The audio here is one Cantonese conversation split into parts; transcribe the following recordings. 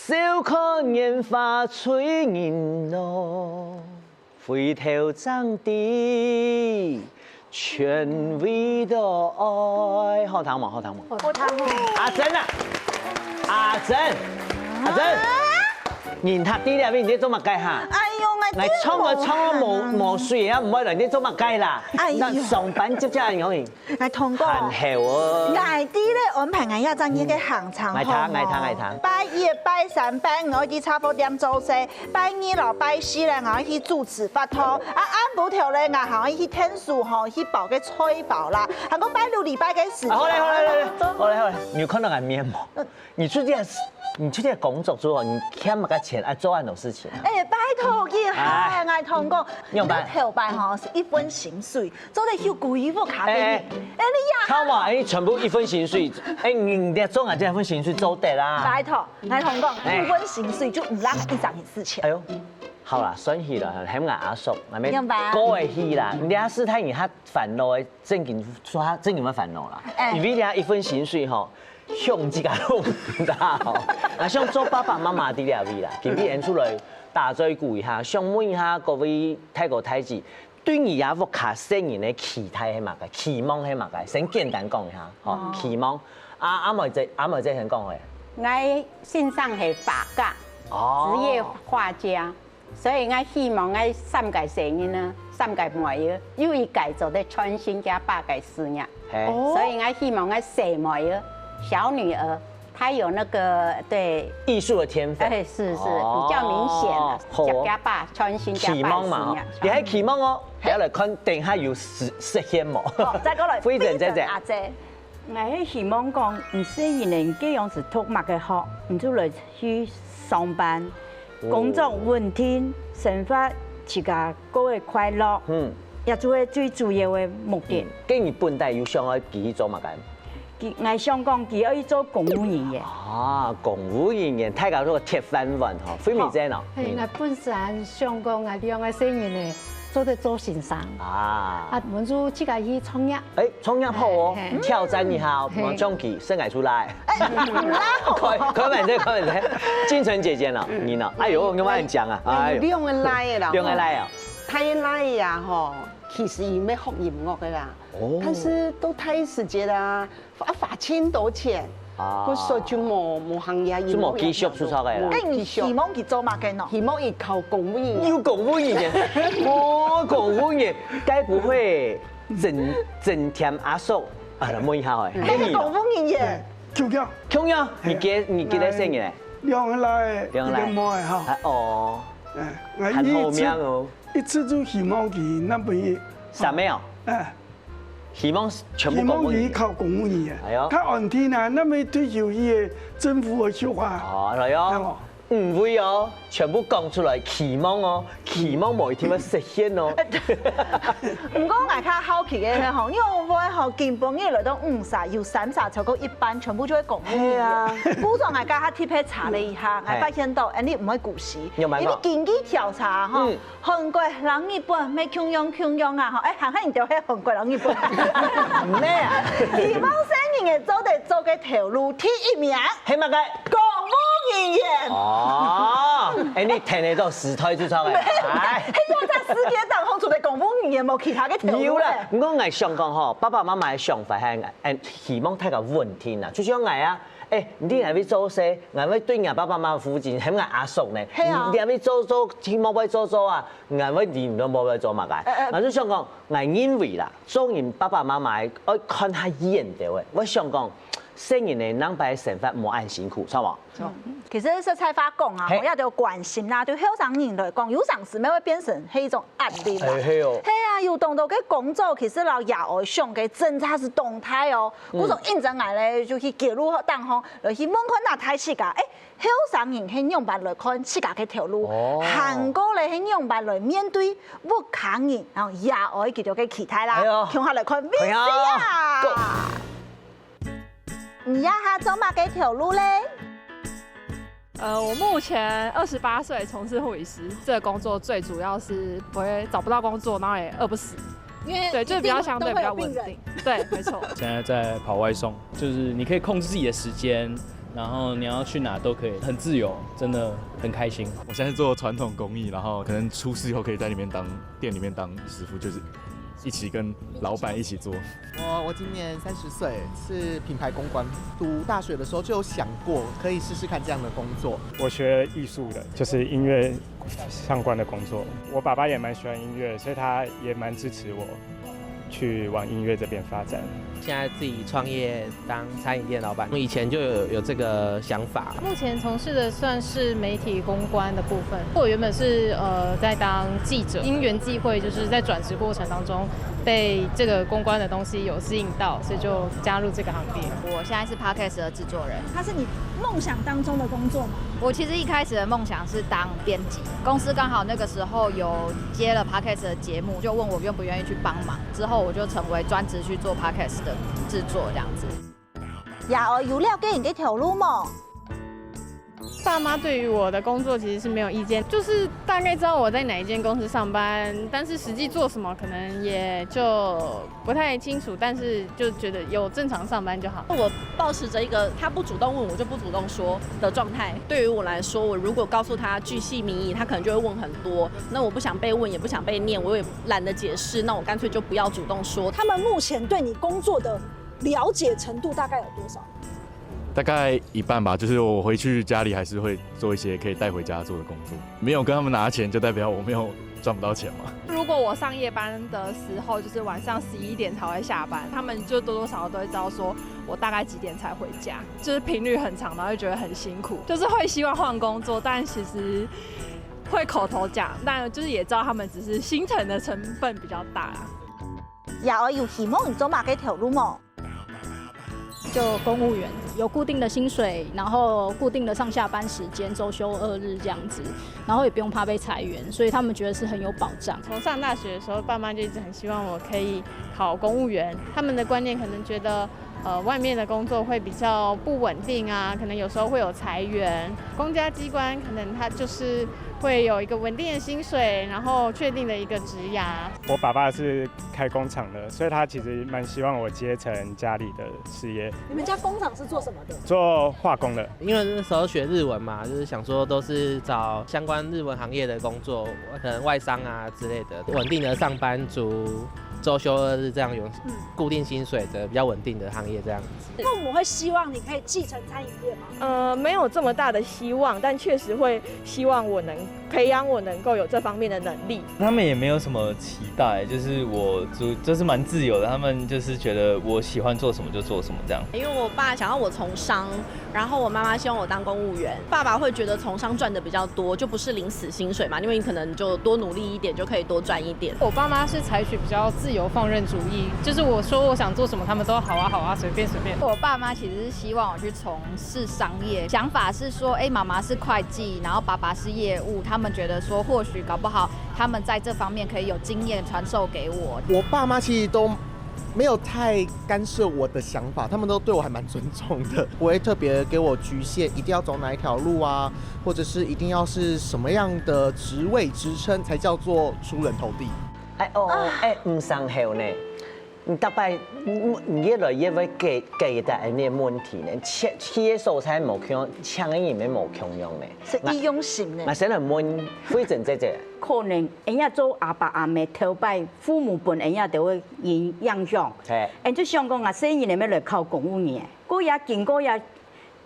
笑看煙花催人老，回頭爭啲，全為了愛。好聽嗎？好聽嗎？好聽。阿珍啊，阿珍，人讀啲了，你做乜計嚇？哎呦，嚟衝冇水啊，唔可以嚟啲做乜計啦？嗱，上班接人講完，嚟通過。閒聊啊！捱啲咧安排我一陣嘢嘅行程好冇？拜一、拜三、拜五去差不多點做事，拜二到拜四咧我去主持法堂，按部條咧我行去聽書吼，去報個菜報啦。還講拜六禮拜嘅時間。好嘞，你有看到俺面嗎？你出去工作之後，你欠乜個錢啊？做很多事情。哎，拜託一下，我同講，你頭拜吼是一分薪水，做得休貴婦咖啡。哎，你呀？好嘛，你全部一分薪水，哎，你做啊這份薪水做得啦。拜託，我同講，一分薪水就唔讓一張件事情。哎呦，好啦，算去啦，喺我阿叔，係咪？過會去啦，你阿師太而家煩惱嘅正經乜煩惱啦？因為你一份薪水吼。向自家弄唔大吼，啊想做爸爸媽媽啲了位啦，今日演出來大嘴鼓一下，想問一下各位太哥太姊，對你阿福卡生人嘅期待係乜嘅？期望係乜嘅？先簡單講一下，吼，期望。阿妹姐先講嘅。我欣賞係畫家，職業畫家，所以我希望我三屆生人呢，三屆妹兒有一屆做得全新加八屆事業，所以我希望我細妹兒。小女兒，她有那個對藝術的天分，哎，是比較明顯。加把全新加把。期望嘛，你喺期望哦，喺嚟看定下有實現冇？再過來，非常謝謝阿姐。我係希望講，唔使人哋這樣子讀乜嘅學，唔就嚟去上班，工作穩定，生活自家過得快樂。也做係最主要嘅目的。既然本地要上去自己做乜嘅？我想講，佢可以做公務人員。公務人員，睇到嗰個鐵飯碗嗬，非常正咯。係，我本身想講，我兩個生人咧，做先生。問住自家去創業。創業好哦，挑戰一下，往中期生涯出來。開玩笑，金城姐姐呢？你呢？哎呦，我跟你講啊，哎呦，兩個來啦，兩個來啊，太來呀嗬。其實已沒學音樂的啦，但是都太時間啦，罰錢多錢，我說就冇行業，就冇繼續出錯嘅啦。你希望佢做乜嘅呢？希望佢考公務員。要公務員，公務員，該不會整天阿叔啊？問一下佢，你公務員？窮呀，你幾多歲嘅？兩個來，兩個妹哈。哦，很好命哦。一次就希望佢那邊啥咩哦？希望全部公務員。希望佢考公務員啊！佢安天啊，那邊退休嘅政府嘅說話。係哦。唔會哦，全部講出來期望哦，期望某一天要實現哦。唔講我較好奇嘅吼，因為我吼基本嘢來到50有30超過一半，全部都係公務員。古早我較特別查了一下，我發現到，你唔會股市，因為經濟調查吼，韓國人日本咩窮樣啊吼，行行就係韓國人日本。唔咩啊？希望生人嘅做嘅條路第一名，係乜嘅？公務人員。你聽你都時推出錯嘅。希望在世界當中做嘅公務人員冇其他嘅條路。有啦，我係想講嗬，爸爸媽媽嘅想法係希望睇個穩定啊，就像我啊。你係要做事，係要對人爸爸媽媽負責，係咪阿叔呢？你係要做，希望要做啊，係要你唔都冇要做嘛嘅。我就想講，我認為啦，做人爸爸媽媽要看下演到嘅，我想講。生人嘅人擺生活冇咁辛苦，錯冇？其實說菜花講啊，我要對關心啦，對後生人來講，有陣時咪會變成係一種壓力啦。係啊，有動到嘅工作，其實老爺我想嘅政策是動態哦。嗰種認真嚟咧，就去記錄當行，來去問看哪睇世界。後生人係用白來看世界嘅條路，韓國咧係用白來面對不抗人，然後爺我叫做嘅期待啦，向下來看咩事啊？你要他走哪幾條路嘞？我目前28歲，從事護理師。這個工作最主要是不會找不到工作，然後也餓不死。對，就是比較相對比較穩定。對，沒錯。現在在跑外送，就是你可以控制自己的時間，然後你要去哪都可以，很自由，真的很開心。我現在是做傳統工藝，然後可能出師以後可以在店裡面當師傅，就是一起跟老闆一起做。我今年30歲，是品牌公關。讀大學的時候就有想過可以試試看這樣的工作。我學藝術的，就是音樂相關的工作。我爸爸也蠻喜歡音樂，所以他也蠻支持我去往音樂這邊發展。現在自己創業當餐飲店老闆，以前就有這個想法。目前從事的算是媒體公關的部分。我原本是在當記者，因緣際會就是在轉職過程當中被這個公關的東西有吸引到，所以就加入這個行業。我現在是 Podcast 的製作人。它是你夢想當中的工作嗎？我其實一開始的夢想是當編輯，公司剛好那個時候有接了 Podcast 的節目，就問我願不願意去幫忙，之後我就成為專職去做 Podcast 的製作這樣子。也有了解你這條路嗎？爸媽對於我的工作其實是沒有意見，就是大概知道我在哪一間公司上班，但是實際做什麼可能也就不太清楚，但是就覺得有正常上班就好。我抱持着一個他不主動問我就不主動說的狀態。對於我來說，我如果告訴他巨細靡遺，他可能就會問很多。那我不想被問，也不想被念，我也懶得解釋，那我乾脆就不要主動說。他們目前對你工作的了解程度大概有多少？大概一半吧，就是我回去家裡還是会做一些可以帶回家做的工作。没有跟他們拿錢，就代表我沒有賺不到錢嘛。如果我上夜班的時候，就是晚上11點才會下班，他們就多多少少都會知道說我大概幾點才回家，就是頻率很長，然後就覺得很辛苦，就是會希望換工作，但其實會口頭講，但就是也知道他們只是心疼的成分比較大啦。也有希望你走哪個條路嗎？就公務員，有固定的薪水，然後固定的上下班時間，週休2日這樣子，然後也不用怕被裁員，所以他們覺得是很有保障。從上大學的時候，爸媽就一直很希望我可以考公務員，他們的觀念可能覺得，外面的工作會比較不穩定啊，可能有時候會有裁員，公家機關可能它就是會有一個穩定的薪水，然後確定的一個職涯。我爸爸是開工廠的，所以他其實蠻希望我接承家裡的事業。你們家工廠是做什麼的？做化工的。因為那時候學日文嘛，就是想說都是找相關日文行業的工作，可能外商啊之類的，穩定的上班族。週休2日這樣有固定薪水的比較穩定的行業這樣子。父母會希望你可以繼承餐飲業嗎？沒有這麼大的希望，但確實會希望我能培養我能夠有這方面的能力。他們也沒有什麼期待，就是我就是蠻自由的，他們就是覺得我喜歡做什麼就做什麼這樣。因為我爸想要我從商，然後我媽媽希望我當公務員。爸爸會覺得從商賺的比較多，就不是領死薪水嘛，因為你可能就多努力一點就可以多賺一點。我爸媽是採取比較自由放任主義，就是我說我想做什麼，他們都好啊好啊，隨便隨便。我爸媽其實是希望我去從事商業，想法是說，媽媽是會計，然後爸爸是業務，他們覺得說或許搞不好他們在這方面可以有經驗傳授給我。我爸媽其實都沒有太干涉我的想法，他們都對我還蠻尊重的，不會特別給我局限，一定要走哪一條路啊，或者是一定要是什麼樣的職位職稱才叫做出人頭地。唔上後呢，你大概越來越會解答呢個問題呢，企業素材無強，창의沒無強用呢，是易用型呢。嘛，先來問輝正姐姐，可能人家做阿爸阿媽頭擺，父母本人家就會影響。係，就像講啊，生意裡面來靠公務員，嗰也經過也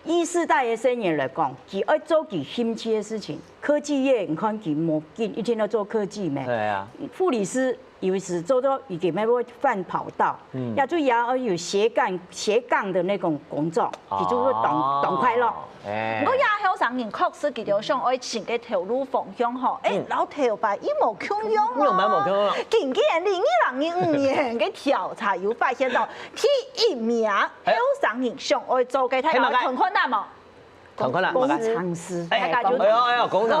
1世代的生意來講，佢愛做佢興趣的事情。科技業，你看佢冇一天都做科技咩？對啊。護理師有時做到已經沒會換跑道，要就也要有斜槓的那種工作，佢就會懂快樂。我也好想人確實佢就想愛前嘅條路方向吼，老頭擺伊無強用哦。無強用。近幾年2005年嘅調查有發現到，第1名好想人想愛做嘅，睇下同款大冇？同款啦，工廠師。工廠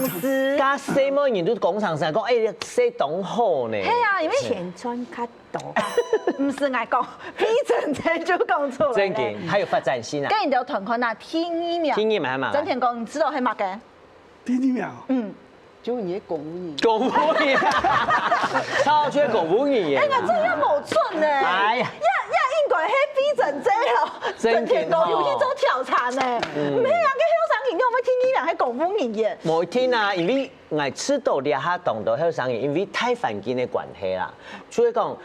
師。加什麼人都工廠師講，寫懂好呢。係啊，因為前川較多，唔是愛講，批准才就講出來。真嘅，還有發展性啊。跟人哋同款啊，第1名。第1名係嘛？真田講，你知道係乜嘅？第1名。就你公務員。公務員。超缺公務員。哎呀，這樣冇準呢。哎呀。應該係批整這哦，整天都有去做調查呢。唔係啊，個休賞營我們聽你兩個公務人員。冇聽啊，因為我吃到啲下動到休賞營，因為太環境的關係啦，所以講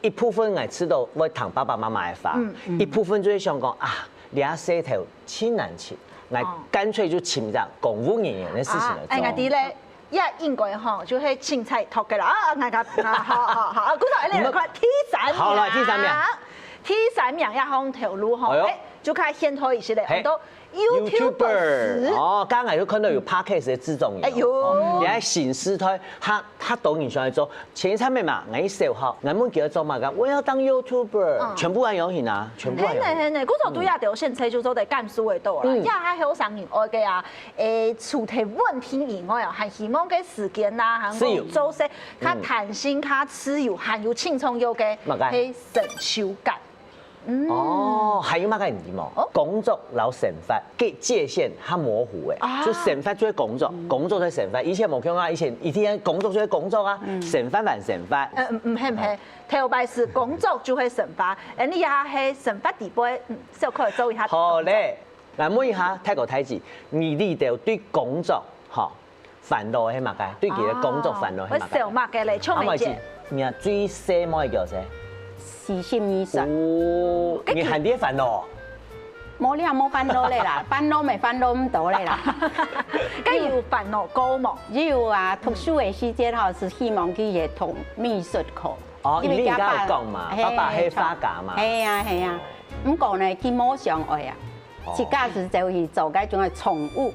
一部分我吃到會談爸爸媽媽的飯，一部分就會想講啊，你下洗頭親難親，我乾脆就請咗公務人員的事情嚟做。哎呀啲咧。一應該吼，就係青菜托嘅啦，啊，好，嗰度你嚟看 T3好了，T3名一項條路吼，就開先推一些咧，很多 YouTuber 哦，剛才就看到有 Podcast 的自動人，你喺顯示推，他抖音上來做，前一餐咩嘛，我一小號，我們叫佢做嘛，我要當 YouTuber，全部按有型啊，全部按有型。係，嗰度對亞條線車就做在甘肅嘅度啦，一下休賞營外嘅啊，出題問題以外啊，還希望嘅時間啦，還有做些較彈性、較自由，還有輕鬆有嘅係成就感。哦，還有乜嘅唔知冇？工作老成法嘅界限它模糊誒，就成法就係工作，工作就係成法。以前冇講啊，以前一天工作就係工作啊，成法還成法。唔係，頭擺是工作就係成法，你也係成法底杯，小可以做一下。好咧，嗱，問一下睇個睇字，你哋對工作嚇煩惱係乜嘅？對佢嘅工作煩惱係乜嘅？我小麥嘅嚟，聰明姐。你啊最細乜叫咩？私心醫生，你係啲煩惱？冇你又冇煩惱咧啦，煩惱咪煩惱咁多咧啦。梗要煩惱高嘛？要啊，讀書嘅時間吼是希望佢也讀美術課。哦，因為而家有講嘛，爸爸係畫家嘛。係啊，咁講咧，佢冇上愛啊，自家是就去做嗰種係寵物。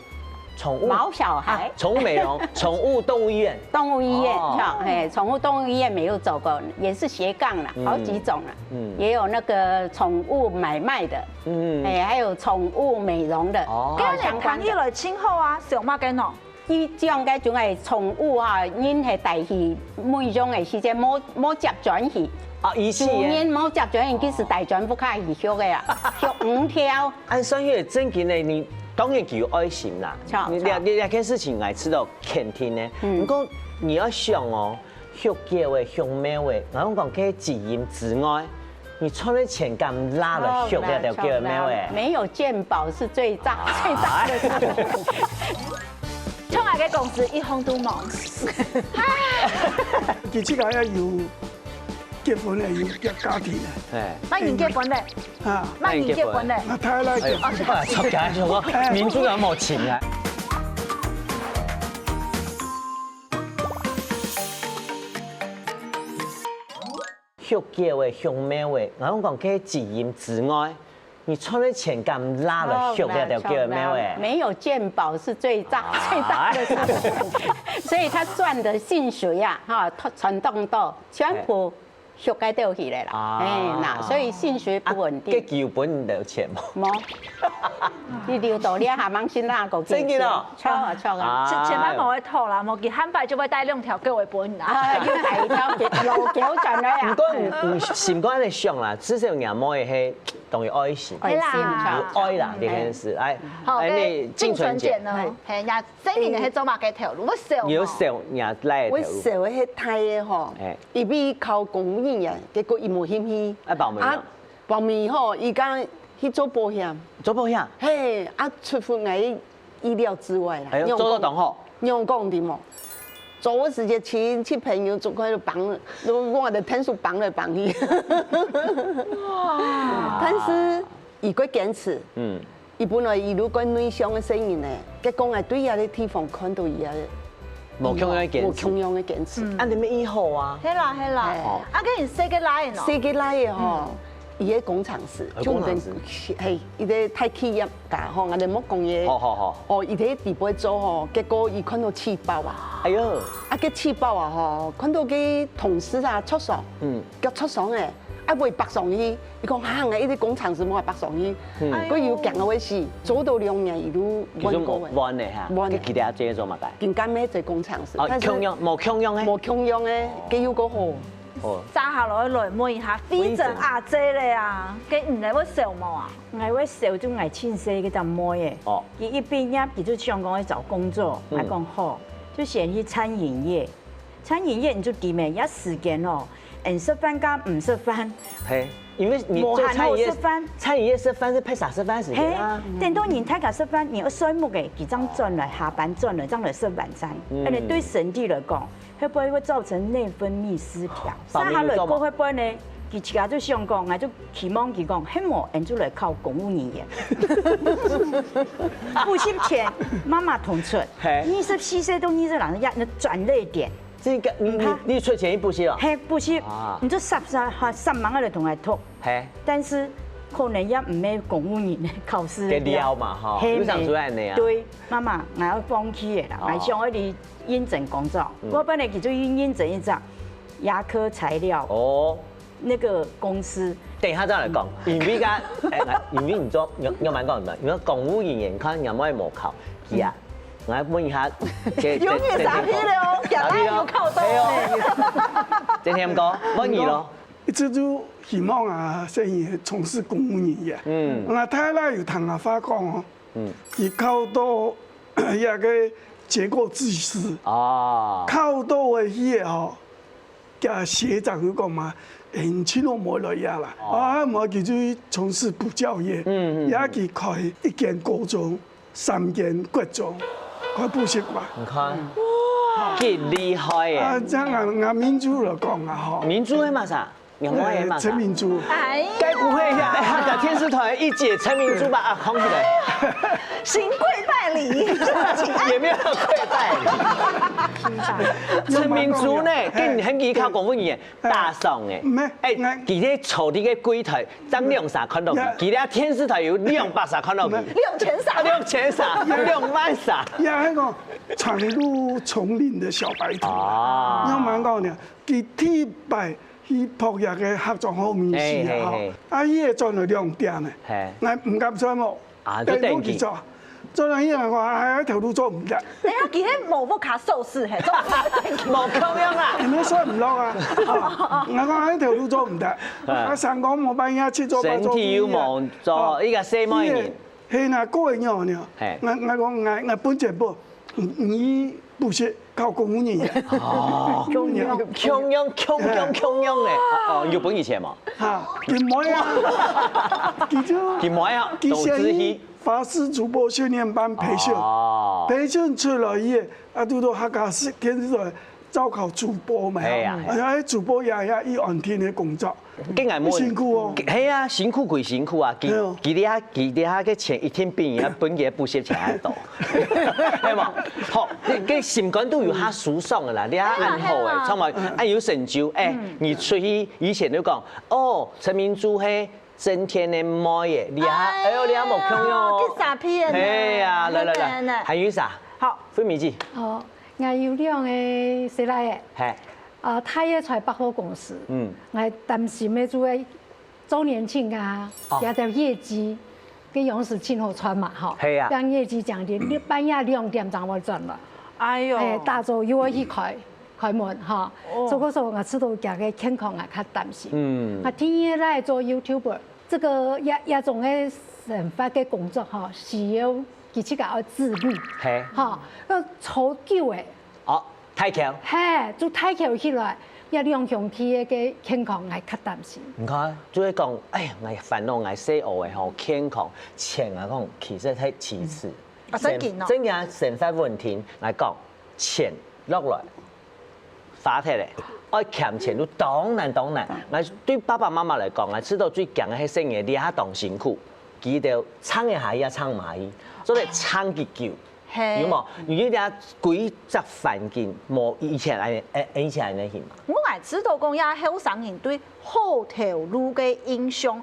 寵物毛小孩，寵物美容，寵物動物醫院，動物醫院，寵物動物醫院沒有走過，也是斜槓了，好幾種了，也有那個寵物買賣的，還有寵物美容的，跟人談起來親好啊，小馬跟喏，伊這樣嘅種係寵物啊，因係代替每種嘅時間冇接轉去，自然冇接轉去，其實大轉不開去學嘅呀，學5條。按算起正經的你。當然具有愛心啦，你兩件事情我知道肯定呢。不過你要想哦，學嘅話、學咩話，我講佢自言自愛，你賺的錢咁拉了學嘅就叫咩話？沒有健保是最大的事。創下嘅公司一項都冇。佢即個要結婚咧，要夾家庭咧。乜人結婚咧？乜人結婚咧？我太太結婚。出街做個民主有冇錢啊？學嘅話、學咩話？我講佢自言自愛，你賺的錢咁拉了學嘅就叫咩話？沒有健保是最大的事，所以他賺的薪水呀，哈，傳動到全部。學嘅都起來啦，所以薪水不穩定。佢叫本就錢冇。冇，你留到你下網先啦，個幾錢？錯啊！前擺冇去拖啦，冇見慳擺就會帶2條叫為本啦。要第2條路橋盡啦。唔講唔是唔講你想啦，至少人冇係當於愛心。係啦，愛啦呢件事，你靜純姐呢？係呀，這年係走馬嘅條路，我笑。有笑人來條路。我笑係太嘅嗬，伊比靠公務員，結果伊冇興趣。報名嗬，伊講去做保險。做保險？嘿，出乎我意料之外啦。做到當好。用講點喎？做我直接親戚朋友做開就幫，我哋天數幫來幫去。但是伊個堅持，伊本來伊如果內向嘅聲音咧，結果我對遐個地方看到伊啊。冇強樣嘅堅持，按你咩醫好啊？係啦，跟人設計來嘅，設計來嘅嗬，伊個工廠是，係伊個大企業家嗬，我哋冇講嘢。哦，伊喺地盤做嗬，結果伊看到氣爆啊！哎呦，個氣爆啊嗬，看到啲同事啊出爽，腳出爽嘅。會北上去，伊講嚇，我呢啲工廠是冇係北上去，佢要勁嘅位事，做到2年伊都揾過嘅。揾嘅嚇，佢其他做做乜嘅？更加咩做工廠是？冇強樣嘅。冇強樣嘅，佢要個好。揸下來問一下，非正阿姐咧啊，佢唔係會笑冇啊？我會笑就係親細嘅就冇嘅。佢一邊呀，比如香港去找工作，還講好，就選去餐飲業。餐飲業你就點咩？一時間哦。唔識分加唔識分。係，因為你做餐飲業識分是配啥識分時間啊？電動人太敢識分，你要衰木嘅幾張賺了，下班賺了，這樣來食晚餐。而且對身體來講，會不會造成內分泌失調？三下來過會不會呢？佢自家就想講，我就期望佢講，希望人就來靠公務人員。補習錢媽媽同出，24歲到20人要轉捩點。這個你出錢去補習了？嘿，補習，你就10萬個同學讀。嘿，但是可能也唔係公務員考試。給了嘛哈，有想出來的呀。對，媽媽，我要放棄的啦，我想要你認真工作。我本來就認真一張牙科材料。哦。那個公司，等一下再來講。因為你做要蠻講的，因為公務人員看有冇冇考，是啊。我問一下，永遠傻批了哦，假拉有靠到呢。今天講問你咯，這就希望啊，生意從事公務人員。我太太有同我發講哦，佢靠到一個結構技師，靠到嘅嘢哦，嘅學長佢講嘛。年輕都冇來呀啦，我叫做從事補教業，也去開1間高中、3間國中，開補習班。你看，幾厲害耶！啊，這樣啊，民主來講啊，嗬。民主係嘛啥？陳明珠。哎，該不會呀？他的天師團一姐陳明珠吧？啊，空起來。行跪拜禮，也沒有跪拜禮。陳明珠呢，跟很依靠公務員大送誒。哎，佢咧坐啲嘅櫃台，張兩啥看到佢咧天師團有200啥看到佢。6000啥，2萬啥。也係個長路叢林的小白兔。要蠻講呢，佢鐵拜。去撲入嘅合作好面試啊！阿姨係做嚟2點嘅，我唔敢做冇，繼續做。做嚟因為話喺條路做唔得。你睇見喺毛福卡受事係做冇咁樣啊？你咩衰唔落啊？我講喺條路做唔得，阿神講冇辦法切做。身體要忙做，依個4萬年。係嗱，個人樣呢？我講我本錢不以補習。靠公務人員哦，強樣咧，哦，有本以前嘛，嚇，佢唔係啊，佢唔係啊，導致去法式主播訓練班培訓，培訓出來以後，啊，到客家電視台招考主播嘛，係啊，喺主播也一安天嘅工作，辛苦哦，係啊，辛苦歸辛苦啊，佢哋下嘅錢一天比人家本嘅補習錢還多，係嘛？好，你心肝都有下舒爽嘅啦，你下安好誒，同埋按有成就誒，你出去以前都講，哦，陳明珠係真天的妹嘅，你下哎呦，你下冇強樣，傻批嘅，係啊，來，還有啥？好，飛米記。好。我有兩個師奶嘅，他也在百貨公司，我擔心的做個週年慶啊，也條業績，跟勇士慶好穿嘛，哈，讓業績獎金，你半夜2點鐘我賺了，哎呦，大早又要去開門哈，所以說我知道家個健康啊，較擔心，我天天來做 YouTuber， 這個一種嘅生活嘅工作哈，需要。佢自己要自律，係，嚇，要操久誒，哦，太強，係，做太強起來，一兩項體嘅健康係較擔心。唔該，做係講，哎呀，我煩惱我細學嘅吼健康，錢啊講其實係其次，真嘅生活問題來講，錢落來，花鐵咧，愛欠錢都當然，我對爸爸媽媽來講，我知道最強嘅係生意，你下當辛苦，記得撐一下，也撐埋伊。所以撐結橋，有冇？如果你啊規則環境冇以前係以前係呢件嘛？我係知道講也後生人對好條路嘅印象，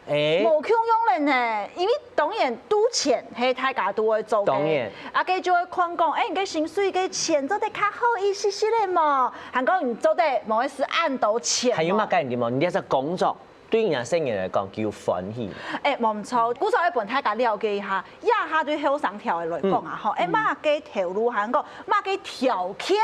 冇強樣人呢，因為當然賭錢係大家都會做嘅，啊，佢就會看講，你嘅薪水嘅錢做得較好一些些咧嘛，韓國人做得冇係按到錢。還有乜概念冇？你係工作。對人生人來講叫歡喜。冇錯，古時候一般大家了解一下，一下對後生條嘅來講啊，乜嘅條路行過，乜嘅條件，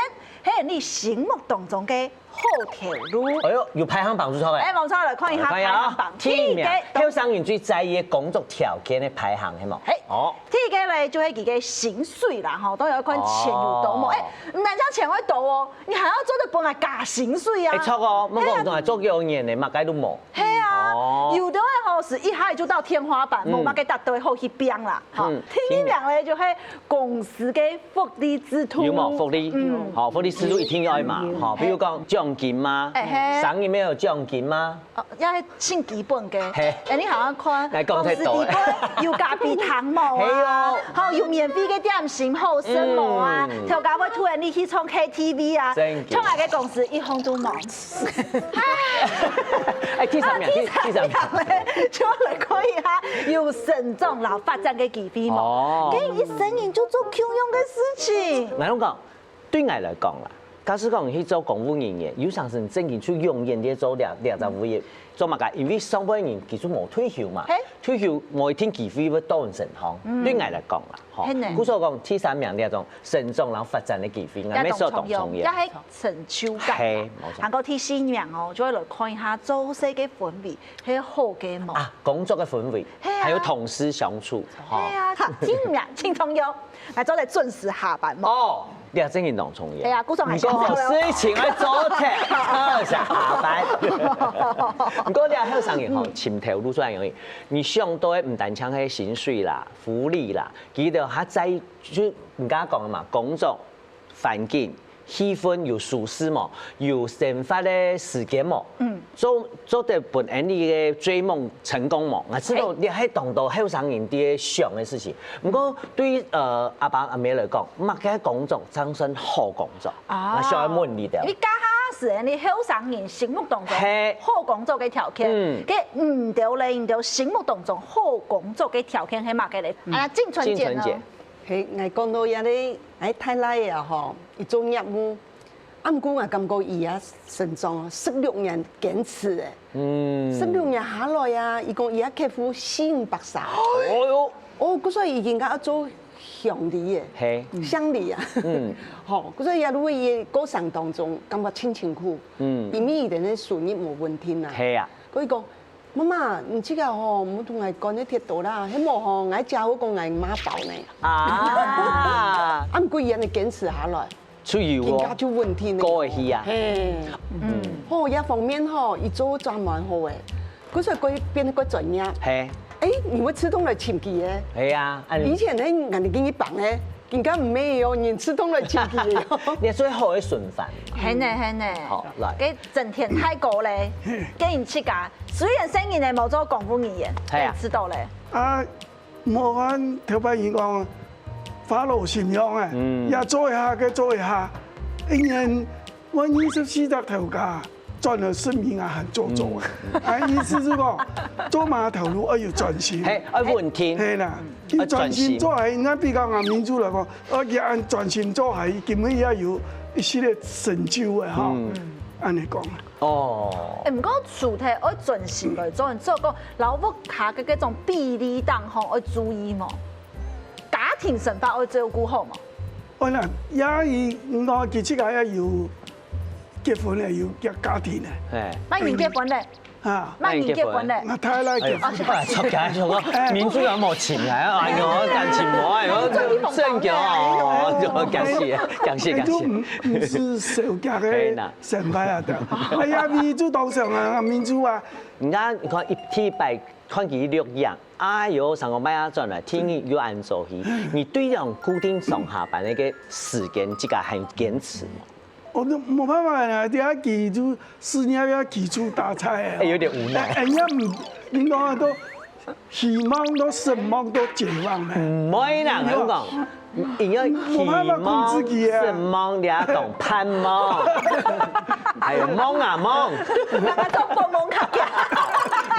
係你心目當中嘅好條路。哎呦，有排行榜出嚟。哎，冇錯，來看一下排行榜。第一名，後生人最在意嘅工作條件嘅排行係冇？哦。第一個咧就係佢嘅薪水啦，吼，都有一款錢有多冇？哎，唔單止錢會多哦，你還要做得本來加薪水啊。沒錯哦，我講仲係做幾年嘅，乜解都冇。係啊，有的話吼是一下就到天花板，冇乜嘅達到好去變啦。好，第二名咧就係公司嘅福利制度。有冇福利？好，福利制度一定要嘛。好，比如講獎金嗎？生意沒有獎金嗎？哦，要係先基本嘅。哎，你好像看公司地方有咖啡糖冇啊？好，有免費嘅點心好生冇啊？條街會突然你去唱 KTV 啊？唱下嘅公司一項都冇。哎，第三名咧，就嚟可以哈，有成長老發展嘅機會冇？給你一生人就做 Q 用嘅事情。嗱，我講對我來講啦。假使講去做公務人員，有常時正經去用眼啲做215業，做乜解？因為上班人其實冇退休嘛，退休每天機會要多人成行。對我來講啦，嗬，故所講第三名呢一種成長然後發展嘅機會，係咩所當從業？一係成就感。係，冇錯。行過第四名哦，就會來看一下做事嘅氛圍係好嘅冇？啊，工作嘅氛圍，還有同事相處。係啊，第五名青松優，嚟做嚟準時下班冇？哦。你係真係當從業，係啊，古總係事情喺早踢，準時下班。不過你係後生人吼，前條路雖然容易，你上到唔單搶係薪水啦、福利啦，記得還在就唔敢講嘛，工作環境。氣氛有舒適嘛，有生活的時間嘛，做得本人你嘅追夢成功嘛，我知道你喺當到後生人啲想嘅事情。不過對於阿爸阿媽來講，乜嘅工作真算好工作，我想問你哋。你家下是你後生人心目當中好工作嘅條件，嘅唔到咧，唔到心目當中好工作嘅條件係乜嘅咧？啊，金春姐呢？係，我講到人哋喺太奶啊，嗬，一做業務，啱估我感覺伊啊成長16年堅持嘅，16年下來啊，伊講伊啊客戶400-500。哦喲，嗰所以已經家做鄉里嘅，鄉里啊，好，嗰所以啊，如果伊過程當中感覺真辛苦，因為伊哋嘅收入冇問題啊，係啊，佢講。媽媽，唔知㗎嗬，唔同我講啲鐵道啦，希望嗬，我教嗰個我媽寶呢。啊，啱過人哋堅持下來，出油喎，加咗問題呢。過去啊，好一方面嗬，一做專門好嘅，嗰時佢變得個專業。係。你會自動來簽記嘅。係啊。以前咧，人哋給你綁咧。人家唔咩哦，你自動來簽記哦。你最好嘅順範。係呢係呢。好來。給整天太高咧，給人吃㗎。雖然生意咧冇做公務人員，你知道咧。啊，冇按條班員講，花路善用啊，也做一下嘅做一下，一年我24條價。賺了10名啊，很做啊！意思是講做碼頭路要專心，係要穩定，係啦，要專心做係，那比較按民主來講，要按專心做係，基本也有一系列成就嘅哈，按你講。哦。唔過主題要專心來做，做個老屋下嘅嗰種比例檔項要注意冇？家庭生活要照顧好冇？我嗱，也要我其實也要。結婚咧要家庭咧，乜人結婚咧？啊，乜人結婚咧？我太太結婚，出街做個民主有冇錢啊？我感情冇啊，我正經哦，就感謝。唔是小家嘅成敗啊！哎呀，民主黨上啊，民主啊！而家你看一天拜看佢6樣，哎呦，上個買啊轉來，天氣又按做起，你對這種固定上下班那個時間，這個很堅持嗎？我都冇辦法啦，啲阿記住4年要記住大菜啊！有點無奈。人家唔，你講都希望都失望都絕望咧。唔可以啦，咁講，應該希望、失望、兩種盼望，係夢啊夢。大家都報夢卡嘅。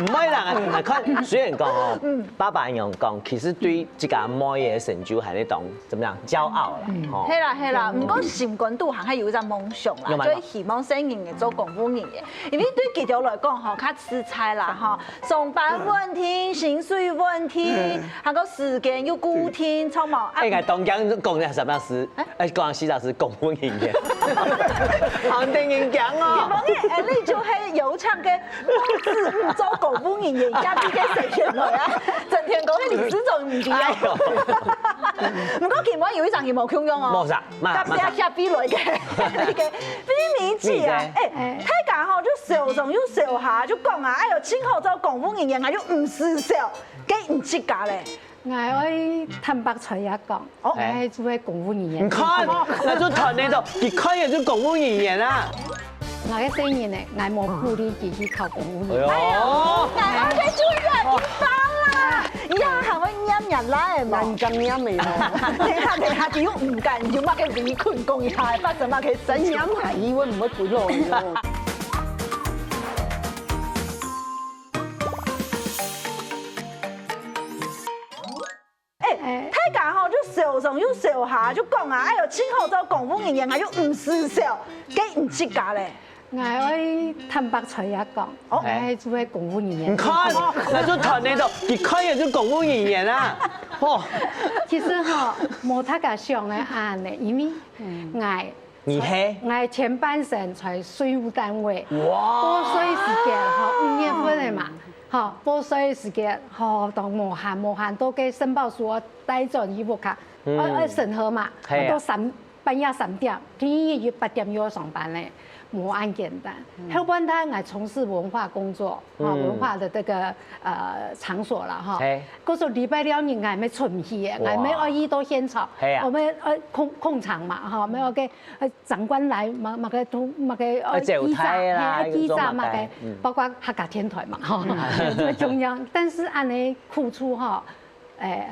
唔可以人看，雖然講哦，爸爸用講，其實對這個妹嘅成就係那種怎麼樣驕傲啦。係啦係啦，唔過心肝都還係有一個夢想啦，所以希望生人嘅做公務員嘅，因為對佢哋來講吼，較吃菜啦吼，上班問題、薪水問題，還個時間又固定，超冇。哎，東江講嘅什麼是？哎，講洗澡是公務員嘅，肯定應講哦。你就係有唱嘅做公務員嘅，加啲嘅成員來啊，整天講啲歷史就唔知啊。唔過期望有一場羽毛球用哦，特別下邊來嘅呢個飛米子啊，太假吼，就笑上又笑下，就講啊，哎呦，今後做公務員嘅，就唔是笑，幾唔值價咧。我坦白出嚟講，我係做嘅公務員。唔看，那就談呢度，一看也就公務員啊。我嘅生意呢，我冇鼓勵自己考公務員。哎呦，我嘅主任一班啦，而家係咪啱人啦？係嘛？咁啱未喎？你下只要唔緊要，乜嘅李坤公下發生乜嘅事？你啱係以為唔會攰落喎。太假吼，就笑上又笑下，就講啊，哎呦，今後做公務員嘅，就唔是笑，幾唔值價咧。我坦白出嚟講，我係做嘅公務員。唔看，那就談呢度，一看也就公務員啊。哦，其實哈，冇太個想嘅案咧，因為我前半生在稅務單位，報稅時間哈5月份嘅嘛。好，報稅時間好到無限都給申報書帶咗衣服卡，審核嘛，到半夜3點，第一日8點又要上班咧，無按簡單。後半他我從事文化工作，文化的這個場所啦，哈。嗰時候禮拜六日我咪出唔去，我咪要去到現場，我咪控場嘛，哈，咪要給長官來，乜個記者嘛嘅，包括客家天台嘛，哈，中央。但是按你付出哈。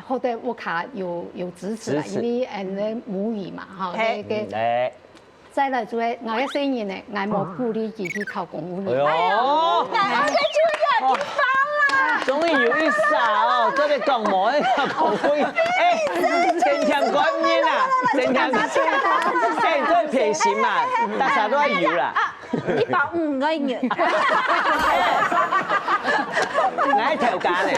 後來我卡有支持啦，因為母語嘛，哈，再來做我嘅生意呢，我冇鼓勵自己考公務員。哎呦，我嘅主任一班啦，終於有一撒哦，這個講冇呢個公務員，真強觀念啊，真強，最偏心嘛，大家都要有啦。150個月，我喺調價咧。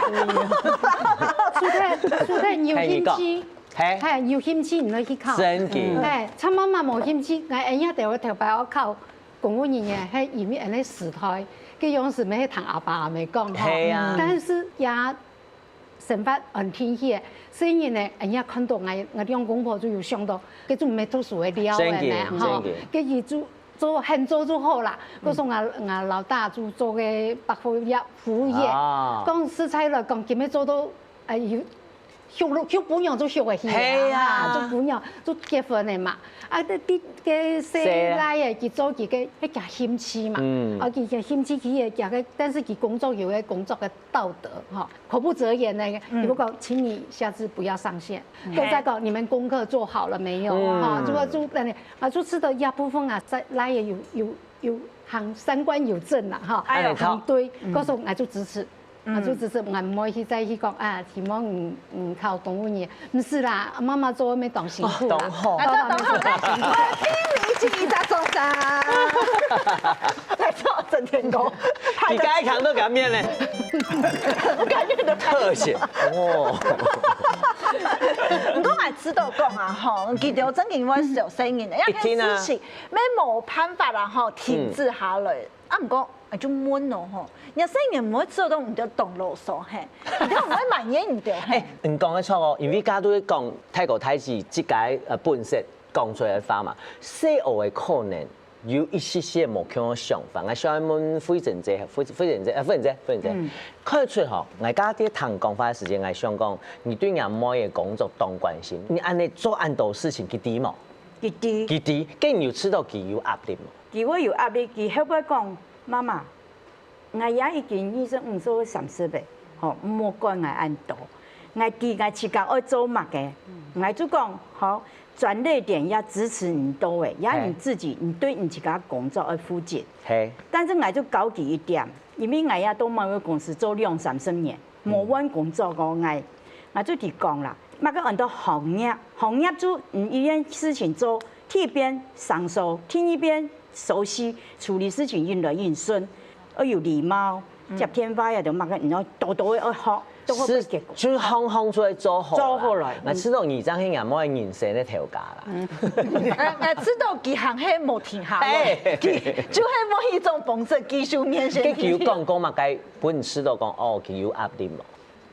做得有興趣，係有興趣唔可以去考。真嘅。係，差媽媽冇興趣，我一日就條牌我考公務員嘅，係因為人哋時代，佢有時咪同阿爸咪講嚇，但是也成法很天氣嘅，所以呢，人家看到我兩公婆就有想到，佢就唔係讀書嘅料嘅咧，嚇，佢做很做就好啦。嗰時我老大就做嘅百貨業服務業，講食材來講，佢咪做到。學本樣就學嘅戲啊，做本樣做結婚嘅嘛，啲嘅細奶嘅佢做佢嘅一家興趣嘛，佢嘅興趣佢嘅，但是佢工作有嘅工作嘅道德哈，口不擇言嘅。如果請你下次不要上線，再講你們功課做好了沒有哈？如果做吃的一部分啊，在奶也有行三觀有正啦哈，行對，嗰時候我就支持。我就只是我唔可以再去講啊，希望唔考公務員，唔是啦，媽媽做咩當辛苦啦，當好，第一名就做啥？在做整天工，你該扛都敢面咧，我感覺到特寫哦。唔講係知道講啊，吼，記得我真係會小聲音嘅，因為事情咩冇辦法啦，吼，停止下來，啊唔講。就悶咯吼，人生人唔可以做到唔到動腦嗦嘿，而家唔可以慢嘢唔到。唔講得錯哦，因為家都講泰國太子即個本色講出來話嘛，細學的可能有一些目標嘅想法。我想問輝正姐，看得出吼，我家啲談講話嘅時間，我想講，你對阿妹嘅工作當關心，你按你做按多事情，佢啲冇？佢啲，竟然有知道佢有壓力冇？佢會有壓力，佢後尾講。媽媽，我也已經25歲30歲，吼，唔好管我按多。我記我自家愛做乜嘅，我就講好。轉捩點要支持你到位，要你自己，你對你自己工作要負責。但是我就高級一點，因為我也到某個公司做2-30年，冇揾工作個我就提講啦，那個很多行業就一件事情做，第一邊上手，第一邊熟悉處理事情，應來應順，要有禮貌，接電話也就乜嘅，然後多要學。是，就是烘出來做好來。我知道你這樣也冇人生咧調價啦。我知道幾行係冇停下來，就係冇一種方式技術面先。佢講嘛，該本吃到講哦，佢有壓力冇？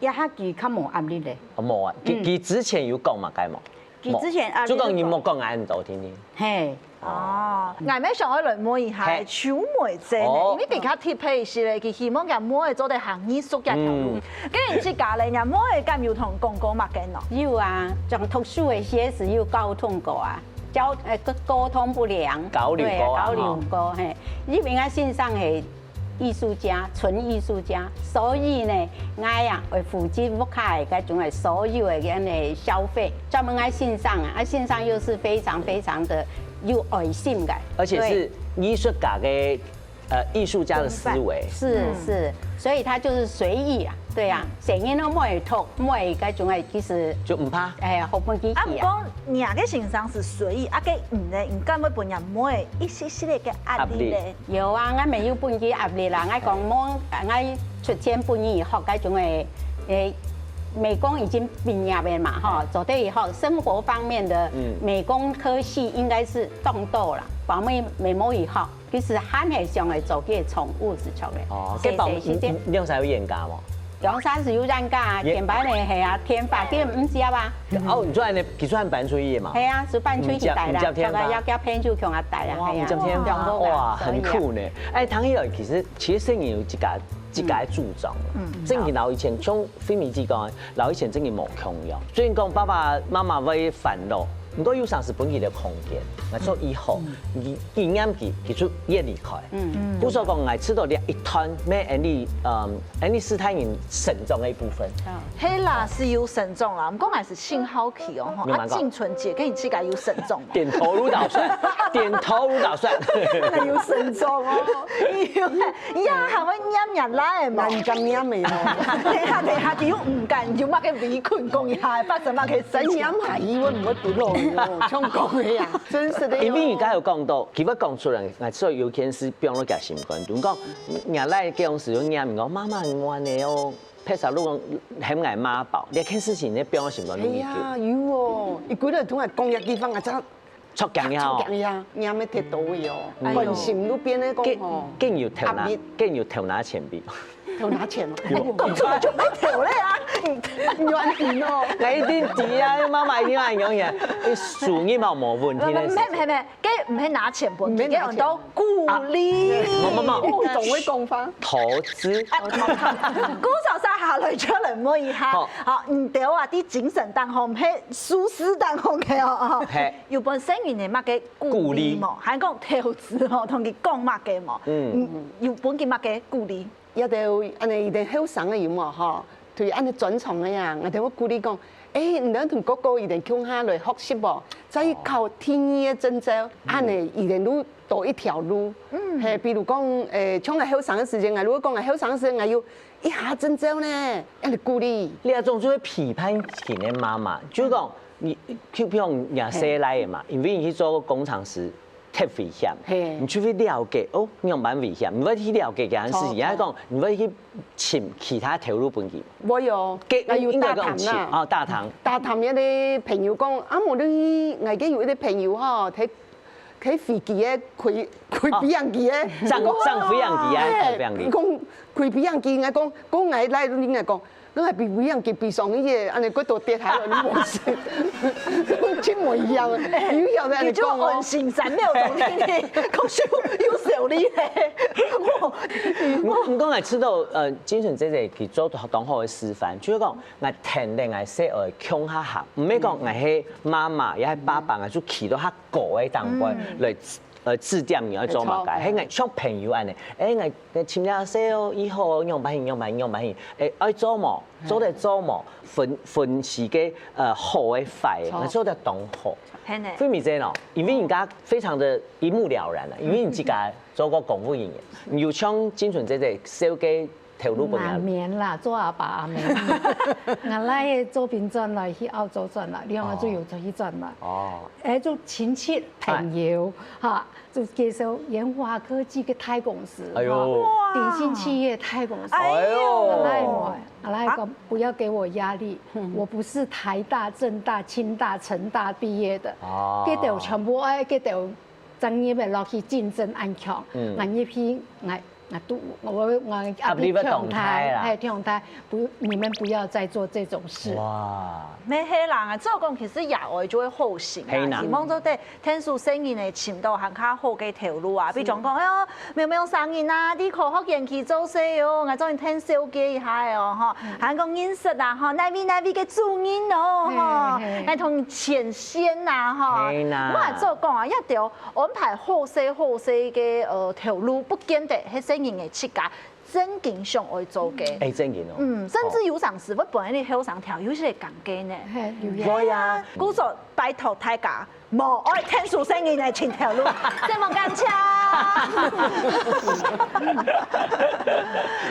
一下佢較冇壓力咧。冇啊，佢之前有講嘛，該冇。佢之前就講你冇講嗌唔到天天。係。哦，我咪上海來摸一下小妹姐咧，因為比較貼皮是咧，佢希望人摸做啲行藝術一條路。跟住之隔咧，人摸嘅咁要同講乜嘅咯？有啊，像讀書嘅時是有溝通過啊，溝通不良，交流過嘿，因為我先生係藝術家，純藝術家，所以呢，我呀會負責屋企嘅種係所有嘅嘅消費，專門我先生啊，我先生又是非常非常的。有愛心的，而且是藝術家嘅藝術家的思維，是，所以他就是隨意啊，對啊，成日都冇會拖，冇會嗰種係其實就唔怕，好本機器啊。唔講你嘅先生是隨意，啊個唔咧，唔敢要本人冇會一些嘅壓力咧。有啊，我未有本機壓力啦，我講冇，我出錢本意學嗰種誒。美工已經畢業了嘛，哈，走對以後，生活方面的美工科系應該是動到啦，保美美模以後，其實還係上來做嘅寵物是錯嘅。哦，這保兩曬有嚴格冇？兩曬是有嚴格啊，天白咧係啊，天髮佢唔知啊嘛。哦，你做係其實係搬出去嘛？係啊，是搬出去帶啦，這個要叫編就強啊帶啦，係啊。唔天髮，哇，很酷呢。哎，唐毅其實生意有一家。自己注重，正如老以前像菲米之講，老以前真係冇窮樣。雖然講爸爸媽媽為煩惱，不過有時是本佢嘅空間。我說以後，佢啱佢就越離開。不說講我吃到一團咩安利斯坦人慎重嘅一部分。係啦，是有慎重啦，唔講係是信好奇哦，啊，靜春節跟你自己有慎重。點頭如搗蒜，點頭如搗蒜。係有慎重哦，呀，係咪啱人來嘛？唔咁啱咪睇下點唔緊要乜嘅委屈講一下，發生乜嘅事情。啱係因為唔會跌落去咯，香港嘅人真是的。因為而家有講到，佢要講出來，我所以有件事變咗夾心肝。咁講，人來嘅樣時用嘢唔講，媽媽唔關你哦，譬如講如果很愛媽寶，你件事情你變咗心肝。係啊，有喎，伊幾日同人講嘢地方啊，真出鏡呀！出鏡呀，啱咩鐵到嘅哦，本心都變咧講哦，更要頭拿錢幣。頭拿錢咯，講出來就沒頭咧啊！遠點哦，你啲字啊，媽媽點解講嘢？你數音冇冇問題咧？唔係，佢唔係拿錢本，佢講到鼓勵。冇，仲會講翻投資。鼓手沙下來出嚟摸一下，好，唔對話啲精神當紅，係舒適當紅嘅哦。係。有本生源係乜嘅鼓勵冇？係講投資哦，同佢講乜嘅冇？有本叫乜嘅鼓勵？一定安尼一定好省嘅嘢嘛嗬，對安尼尊重嘅呀，我哋會鼓勵講，唔能同哥哥一定向下來學習噃，再靠天意嘅徵兆，安尼一定都多一條路。係，比如講像係好省嘅時間，如果講係好省嘅時間，要一下徵兆呢，安尼鼓勵。你一種就會批判佢嘅媽媽，就是講你譬如講人生來嘅嘛，因為你去做工廠時。太危險，你除非了解哦，你用蠻危險，你要去了解件事情，而係講你要去尋其他投入本錢。我有，我要大談啦。哦，大談。大談一啲朋友講，啊，我啲我嘅有一啲朋友嗬，睇飛機嘅開飛揚機嘅，上飛揚機啊，開飛揚機。講開飛揚機，我講我來你嚟講。我係比飛揚機比上啲嘢，安尼嗰度跌下來，你冇事，一模一樣嘅。有有人講我安心3秒鐘呢，講少有少呢咧。唔講係知道精神姐姐佢做當好嘅示範，主要講係聽令係細個強下行，唔係講係媽媽，也係爸爸，係做企到較高嘅當位來字店面要做嘛解，迄個像朋友安尼，誒我簽了 sale 以後用買愛做麼？做得做麼？分時嘅好嘅壞嘅，做得懂好。非咪這咯，因為人家非常的一目了然啦，因為你自家做過公務員嘅，有像金純姐姐小嘅條路本難免啦，做阿爸阿妹，原來嘅做兵轉來去澳洲轉來，兩個最有出去轉來。哦，做親戚朋友嚇，就介紹研華科技嘅大公司，哎呦，鼎新企業大公司，哎呦，阿來講不要給我壓力，我不是台大、政大、清大、成大畢業的，佢哋全部愛佢哋專業嘅落去競爭安強，俺一批我跳台，跳台，不，你們不要再做這種事。哇！咩黑人啊，照講其實野外就會好行啊，希望做啲天數生意嘅前度行較好嘅條路啊，比如講哎呦，苗苗生意啊，啲科學園區做事哦，我做聽小記一下哦，哈，還講飲食啊，哈，那邊嘅主人哦，哈，還同前線啊，哈，我係照講啊，一定要安排好勢嘅條路，不見得係生意嘅設計。真經上愛做嘅，真經哦，甚至有陣時會幫你後上條，有些係講嘅呢。會啊，故說拜託大家，無愛天數生意嘅前條路，這麼感謝。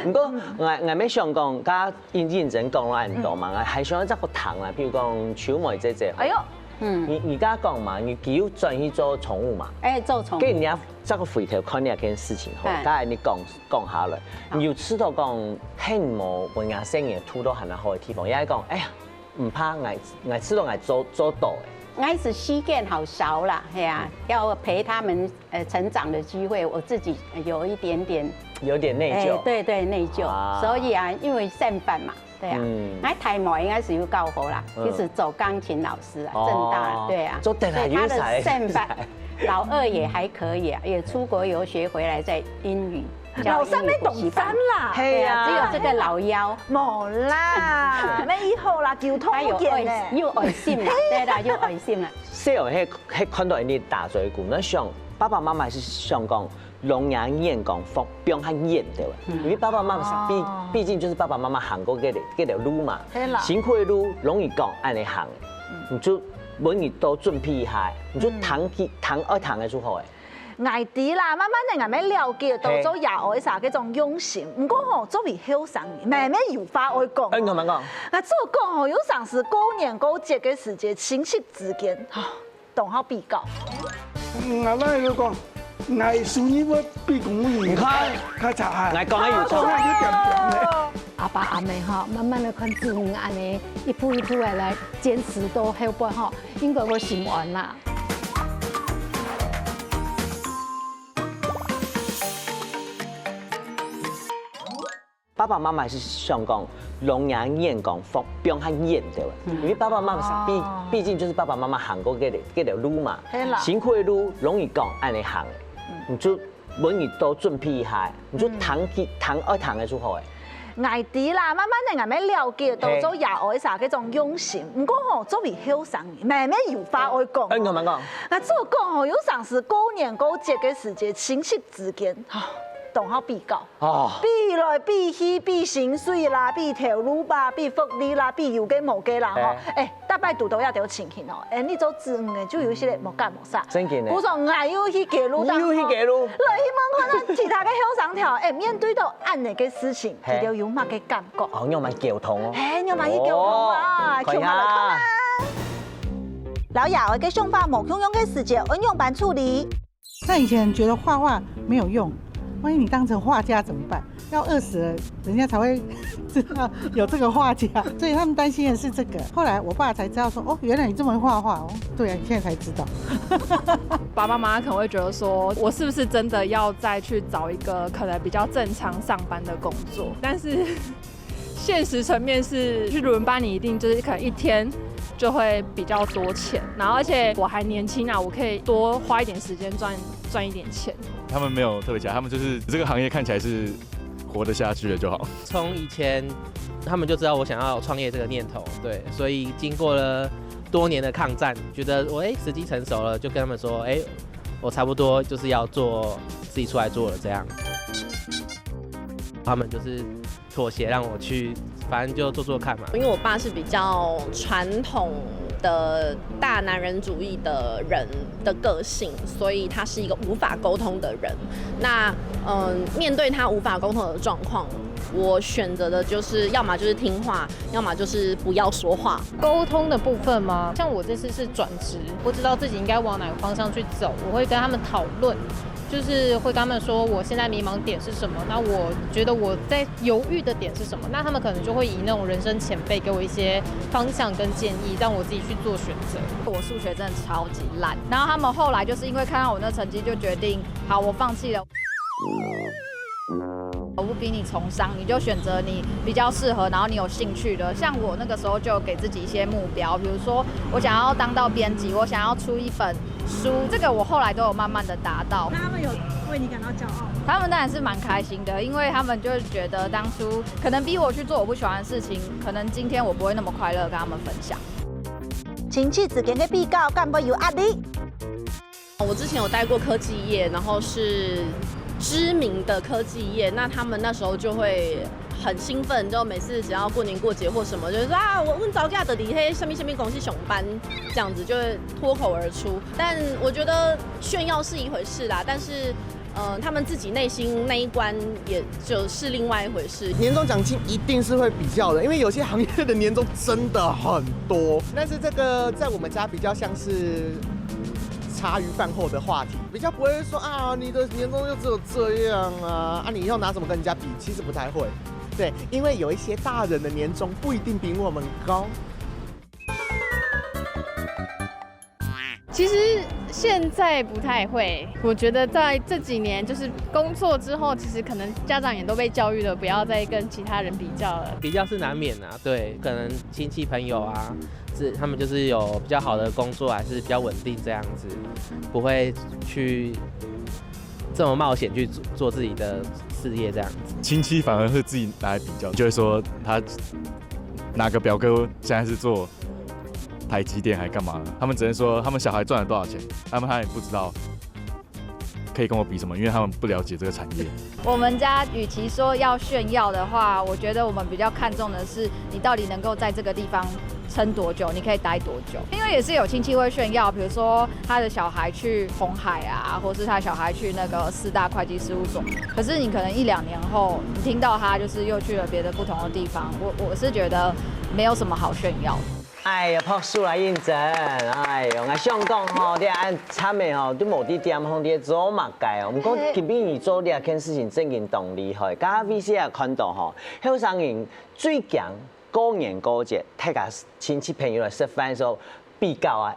不過我咪想講，家認真講啦，唔多嘛，我係想一個談啦，譬如講小梅姐姐。哎呦。你而家講嘛，你叫轉去做寵物嘛？做寵物。跟人家這個回頭看呢件事情，好，剛才你講下來，你要知道講，很冇文藝生意突到很好的地方，也係講，哎呀，唔怕，我知道我做到的。我是時間好少啦，係啊，要陪他們成長的機會，我自己有一點點。有點內疚。對，內疚。所以啊，因為剩飯嘛。對啊，我台模應該是有教好啦，就是走鋼琴老師啊，政大，對啊，所以他的剩飯，老二也還可以啊，也出國遊學回來在英語，老三沒懂三啦，對啊，只有這個老幺冇啦，咩以後啦，交通嘅，有愛心啦，對啦，有愛心啦。細個迄看到你大嘴骨，那想爸爸媽媽是想講。聾啞眼光福，不用他演對吧？因為爸爸媽媽畢竟就是爸爸媽媽行過嗰條路嘛，辛苦的路容易講，按你行，你就每年多準備一下，你就談的出好誒。愛啲啦，慢慢地慢慢了解到咗野外啥嗰種用心。唔過吼，作為後生，慢慢有話愛講。你慢慢講。那做講吼，有陣時過年過節嘅時節，親戚之間哈，同好比較。我來要講。藝術呢個比公務員較差啊！我講有錯。阿爸阿妹哈，慢慢的看子女安尼一步一步的來堅持到後半哈，應該會心安啦。爸爸媽媽是想講聾啞眼光福，不用他演對吧？因為爸爸媽媽畢竟就是爸爸媽媽行過嗰條路嘛，辛苦的路容易講，按你行。你就每年多準備一下，你就談的出好誒。愛啲啦，慢慢地慢慢了解到咗野外啥嗰種用心。唔過吼，作為後生，慢慢有話愛講。你慢慢講。那做講吼，有陣時過年過節嘅時節，親戚之間哈，同好比較。哦。比來比去，比薪水啦，比條路吧，比福利啦，比有嘅冇嘅啦吼。大擺拄到一條情形哦，你做子女嘅就有些冇幹冇啥。真嘅呢。我說我要去記錄。要去記錄。來希望看到其他嘅後生條，面對到按呢嘅事情，佢哋有乜嘅感覺？哦，要買交通哦。要買交通啊，跳下來看啊。老野外嘅想法冇用嘅時節，應用版處理。那以前覺得畫畫沒有用，萬一你當成畫家怎麼辦？要餓死了，人家才會知道有這個畫家，所以他們擔心的是這個。後來我爸才知道說，哦，原來你這麼會畫畫哦。對啊，你現在才知道。爸爸媽媽可能會覺得說，我是不是真的要再去找一個可能比較正常上班的工作？但是現實層面是，去輪班你一定就是可能一天就會比較多錢，然後而且我還年輕啊，我可以多花一點時間賺一點錢。他們沒有特別強，他們就是這個行業看起來是活得下去了就好。從以前他們就知道我想要創業這個念頭，對，所以經過了多年的抗戰，覺得我時機成熟了，就跟他們說，我差不多就是要做自己出来做了這樣。他們就是妥協讓我去，反正就做做看嘛。因為我爸是比較傳統的大男人主義的人的個性，所以他是一個無法溝通的人。那面對他無法溝通的狀況，我選擇的就是要麼就是聽話，要麼就是不要說話。溝通的部分嗎？像我這次是轉職，不知道自己應該往哪個方向去走，我會跟他們討論。就是會跟他們說我現在迷茫點是什麼，那我覺得我在猶豫的點是什麼，那他們可能就會以那種人生前輩給我一些方向跟建議，讓我自己去做選擇。我數學真的超級爛，然後他們後來就是因為看到我那成績，就決定好，我放棄了。我不逼你從商，你就選擇你比較適合，然後你有興趣的。像我那個時候就給自己一些目標，比如說我想要当到編輯，我想要出一本書，這個我後來都有慢慢的達到。那他們有為你感到驕傲嗎？他們當然是蠻開心的，因為他們就覺得當初可能逼我去做我不喜歡的事情，可能今天我不會那麼快樂跟他們分享。親戚之間的比較，敢不有壓力？我之前有待過科技業，然後是知名的科技業，那他們那時候就会很興奮，就每次只要過年過節或什麼，就是說啊，我早嫁的底黑下面公司上班，這樣子就會脫口而出。但我覺得炫耀是一回事啦，但是他們自己內心那一關也就是另外一回事。年終獎金一定是會比較的，因為有些行業的年終真的很多，但是這個在我們家比較像是茶餘飯後的話題，比較不會說啊，你的年終就只有這樣啊，你以後拿什麼跟人家比？其實不太會，對，因為有一些大人的年終不一定比我們高。其實現在不太會，我覺得在這幾年就是工作之後，其實可能家長也都被教育了，不要再跟其他人比較了。比較是難免啊，对，可能親戚朋友啊，他們就是有比較好的工作，還是比較穩定這樣子，不會去這麼冒險去做自己的事業這樣子。親戚反而是自己拿來比較，就會說他哪個表哥現在是做台積電還幹嘛呢？他們只能說他們小孩賺了多少錢，他也不知道可以跟我比什麼，因為他們不了解這個產業。我們家與其說要炫耀的話，我覺得我們比較看重的是你到底能夠在這個地方撐多久，你可以待多久。因為也是有親戚會炫耀，比如說他的小孩去鴻海啊，或是他的小孩去那個4大會計事務所，可是你可能1、2年後，你聽到他就是又去了別的不同的地方，我是覺得沒有什麼好炫耀的。哎呀，朴樹來應徵，哎呦，我想講吼，你按慘的吼，都無啲點吼，啲做嘛該哦。唔過偏偏你做呢件事情真正動力害，加 VC 也看到吼，香港人最強過年過節，大家親戚朋友來食飯的時候比較啊，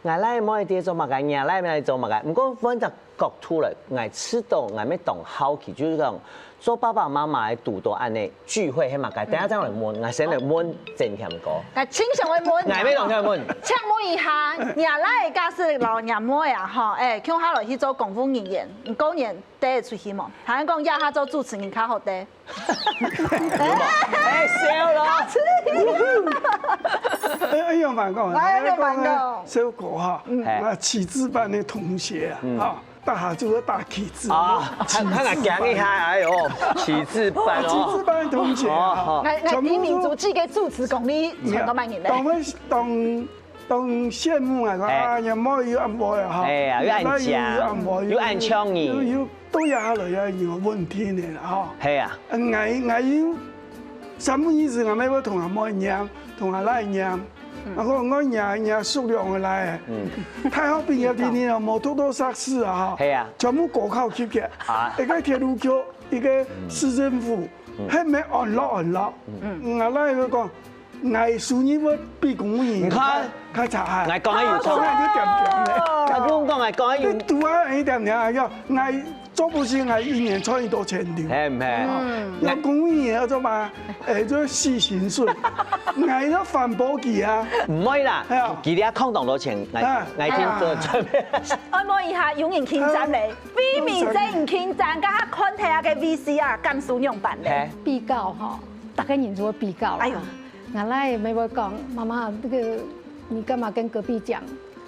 我來冇啲做嘛該，我來冇做嘛該。唔過反正國土嘞，我吃到我咩當好奇，就是講。做爸爸媽媽的獨多安尼聚會迄嘛個，等下再來問，我先來問真甜哥。來，請上來問。我咩當去問？請問一下，伢來假使老伢妹啊，吼，叫他落去做公務人員，你過年得出去冇？他講要他做主持人較好得。笑咯。楊凡講，楊凡講，小哥哈，啟智班的同學啊。大就是大啟智啊，他來講一下，哎呦，啟智班哦，啟智班的同學啊，全部民族記嘅主持功力全都蠻人咧。當羨慕啊，啊，又冇有按摩呀，哈，哎呀，又按講，又按槍你，又都下來呀，有問題呢，哈，係啊，我有什麼意思？我咪要同阿妹念，同阿奶念。我念數量的來，太好畢業的年冇多殺事啊，全部國考級嘅，一個鐵路橋，一個市政府，係咪安樂？我來佢講，藝術業務比公務員，佢查下，我講喺講喺啲點嘅，我講係講喺，你讀下啲點點啊，要藝做不成係1年賺多錢的，係唔係？要公務員要做嘛？做4薪水，藝咗反保期啊？唔可以啦，佢哋空檔多錢，藝天做做咩？按摩一下有人傾贊你，非面真唔傾贊，加看睇下嘅 VCR 咁數樣版咧。比較哈，大概人就會比較啦。哎呦，我來沒會講，媽媽，這個你幹嘛跟隔壁講？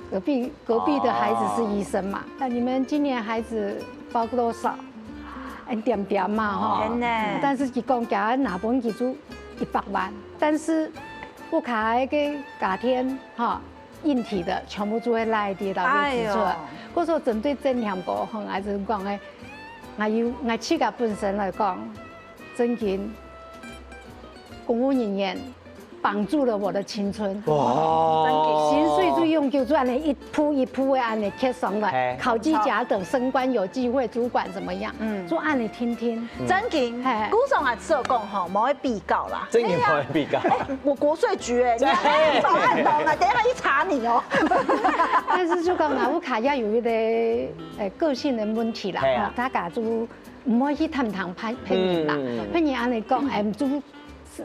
隔壁的孩子是醫生嘛，那你們今年孩子包多少？點點嘛哈，但是一共給他拿本記住100萬，但是不卡那個家庭哈硬體的全部就會賴跌到位置出來。我說針對這兩個很愛是講的，我企業本身來講，真經公務人員綁住了我的青春。哇！薪水就用就按呢一鋪一鋪的按呢貼上來，考績甲等升官有機會，主管怎麼樣？就按你聽聽。真經，古總還是有講吼，冇會比較啦。真經冇會比較。我國稅局你還早按懂啊？等一下一查你哦。但是就講啊，我卡也有一個個性的問題啦，大家就唔可以去談判人啦，譬如按你講，就。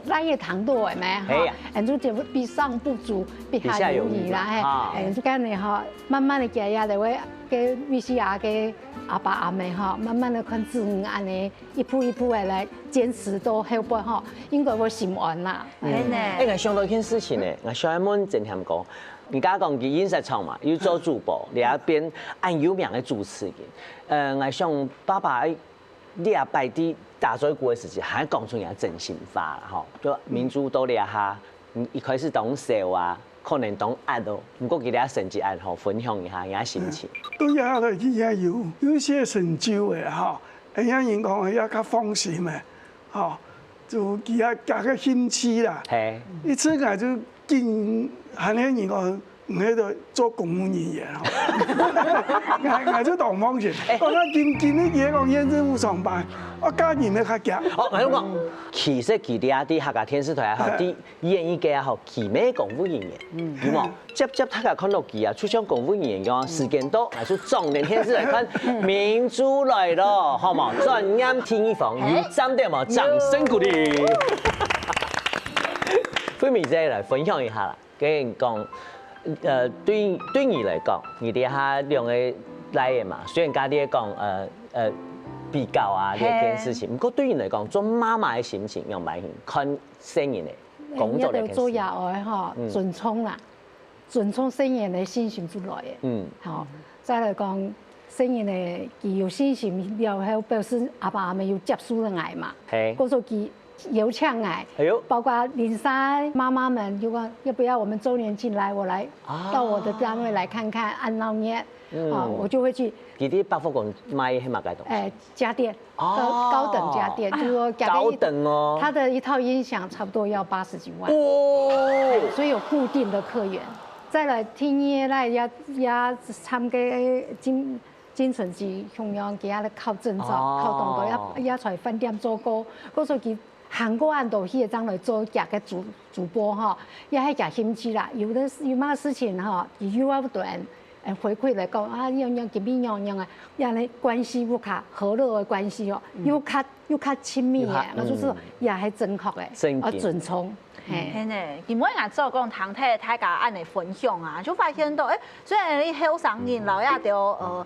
咱也談到的咩哈，就就比上不足，比下有餘啦，就咁你哈，慢慢的家下嚟會給VCR給阿爸阿妹哈，慢慢的看自然安尼一步一步的來堅持到後背哈，應該會心安啦。我想到一件事情呢，我小妹們真聽講，人家講佢飲食廠嘛，要做主播，你一邊按有名的主持嘅，我想爸爸你也擺啲。大嘴鼓的時候，還講出人家真心話啦，吼，就民主都倆下，一開始當笑啊，可能當壓哦，不過佢哋成績壓吼，分享一下人家心情。對呀，佢也有些成就嘅吼，人家人講也較放心嘅，吼，就佢也加個興趣啦。係，一出來就見係咧人講。唔喺度做公務人員哦，我就當放心。我今日嘢講驗政府上班，我家人咧較夾。哦，我講，其實佢哋啲客家電視台也好，啲演藝界也好，佢咩公務人員，有冇？接他家看到佢啊，就像公務人員講，時間到，來出重點電視來看，民主來了，好冇？專業聽一房，有掌聲冇？掌聲鼓勵。菲米姐來分享一下啦，跟人講。對你來講，你哋下兩個來嘅嘛，雖然家啲講比較啊呢件事情，不過對你來講，做媽媽嘅心情用埋看新人嘅工作嚟嘅事。做嘢愛哈，尊重啦，尊重新人嘅心情出來嘅。嗯，好，再來講新人嘅佢有心情，然後表示阿爸阿妹要接受嘅愛嘛。係，嗰種佢。有嗆愛，包括林山媽媽們，如果要不要我們週年慶來，我來到我的單位來看看安老年，啊，我就會去。佢啲百貨公司賣係乜嘢東西？家電，高等家電，就是說高等哦。它的一套音響差不多要80幾萬，哦，所以有固定的客源。再來聽音樂來也參加精神級中央給他考證照，考動作也出來飯店做過，嗰時候佢。韓國按到迄個張來做假個主播哈，也係假心機啦。有乜事情哈，有啊不斷回饋來講啊，樣給邊樣啊，讓你關係不卡和樂的關係哦，又卡親密嘅，我就是也係正確嘅，尊重。係呢，因為我做講堂體大家按嚟分享啊，就發現到雖然你後生人老也就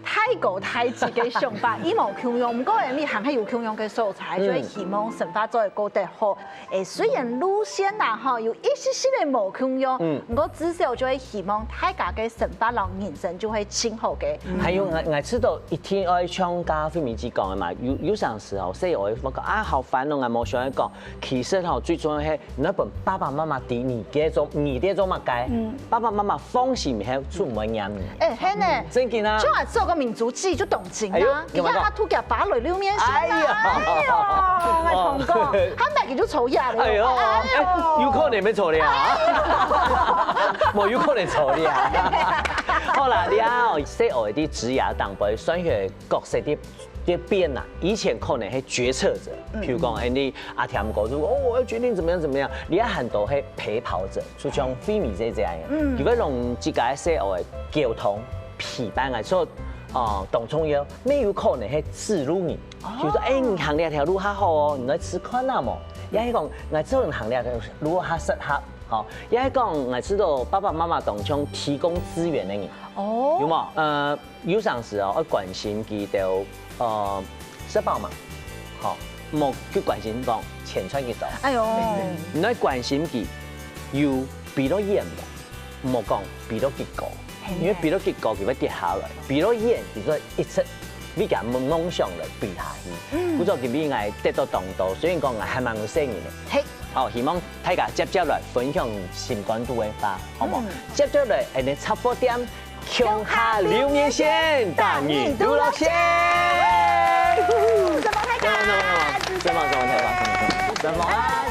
太高太自己想法，伊無強用，唔過你行係有強用嘅素材，所以希望成發做會過得好。雖然路線啦吼有一些些嘅無強用，唔過至少就會希望大家嘅成發讓人生就會更好嘅。還有我知道一天愛唱咖啡米子講嘅嘛，有陣時候細我講啊好煩咯，我冇想去講，其實吼最重要係那本爸爸媽媽對你嘅種你嘅種乜解，爸爸媽媽放心係出門人。係呢，真嘅啦，就話做個民族記就動情啦，而家他突夾把雷溜面線啦，哎呦，我同哥，他買佢就醜樣咧，有可能要醜咧啊，冇有可能醜咧啊。好啦，你啊，細個啲職涯當輩，選學角色啲變啦。以前可能係決策者，譬如講你阿田哥，如果我要決定怎麼樣，你啊很多係陪跑者，就像飛米這樣嘅，如果用自己細個嘅交通陪伴嚟做。董聰優，咩有可能係自如你？譬如說，你行呢條路較好哦，你來吃寬啊麼？也係講，我知道你行呢條路較適合，好，也係講，我知道爸爸媽媽董聰提供資源嘅人，有冇？有陣時哦，我關心佢就社保嘛，好，莫去關心講錢出幾多，哎呦，你來關心佢要俾到嚴嘅，莫講俾到結果。因為比如結構佢要跌下來，比如演，比如說一出，你甲夢想來比下去，故作佢比愛得到動度，所以講還蠻有誠意嘅。嘿，好，希望大家接着來分享心肝肚的話，好冇？接着來，下日插播點，鄉下留名線，大年獨樂線。什麼太感？什麼太感？什麼啊？